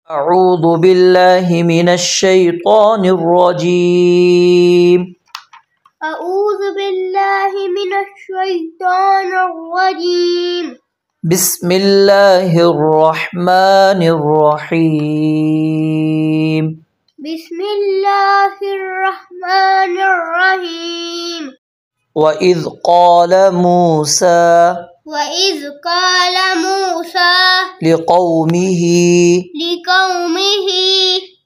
أعوذ بالله من الشيطان الرجيم. أعوذ بالله من الشيطان الرجيم. بسم الله الرحمن الرحيم. بسم الله الرحمن الرحيم. وإذ قال موسى لقومه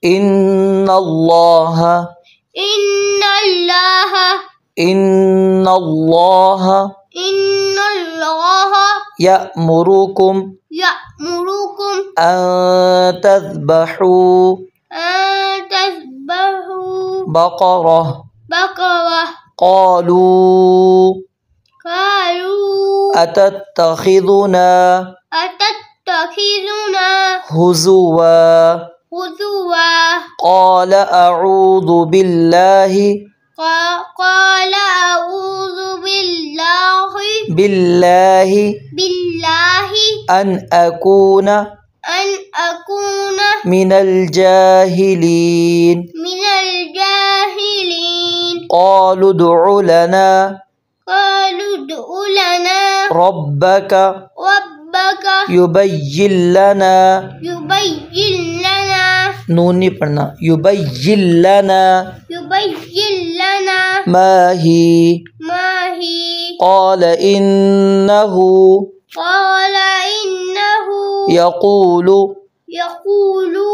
إن الله يأمركم أن تذبحوا بقرة. قالوا أتتخذنا هزوا. قال أعوذ بالله أن أكون من الجاهلين. قالوا ادع لنا ربك يبين لنا نون नहीं पढ़ना يبين لنا ما هي. قال إنه يقول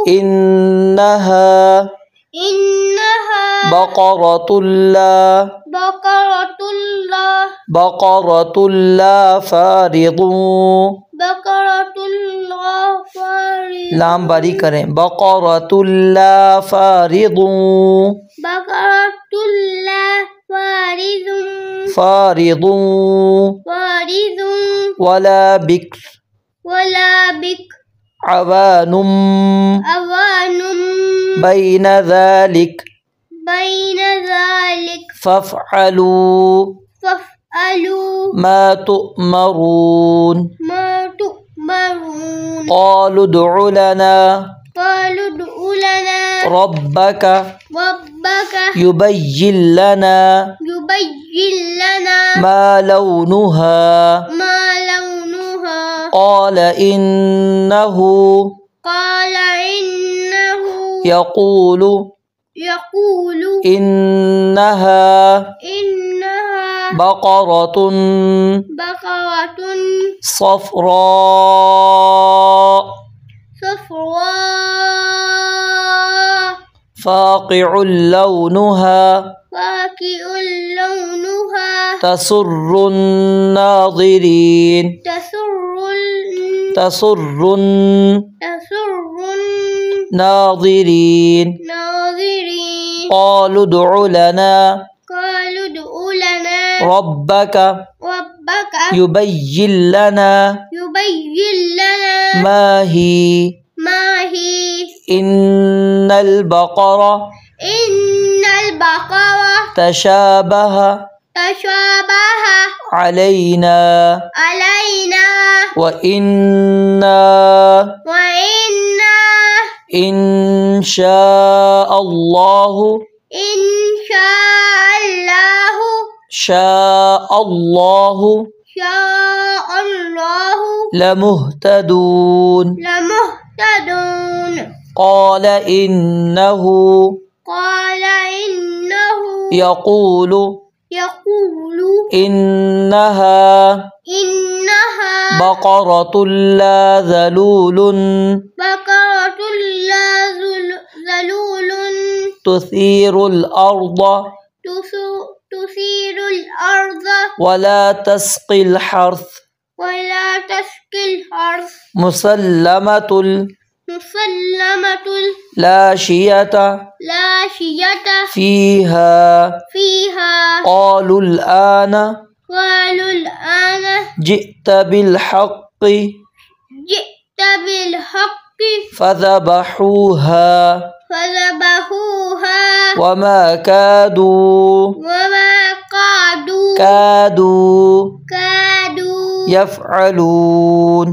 إنها بقرة لا فارض. लाम बारी करें बकरत ला फारिद वला बिक्र अवानुम बैन ذلك فافعلوا ما تؤمرون. قالوا ادع لنا ربك يبين لنا ما لونها. قال إنه يقول إنها بقرة صفراء فاقع لونها تسر الناظرين. قالوا ادع لنا ربك يبين لنا ما هي. إن البقرة تشابه علينا وإنا إن شاء الله لمهتدون. قال إنه يقول إنها بقرة لا ذلول تثير الأرض ولا تسقي الحرث مسلمة لا شية فيها. قالوا الآن جئت بالحق فذبحوها وما كادوا يفعلون.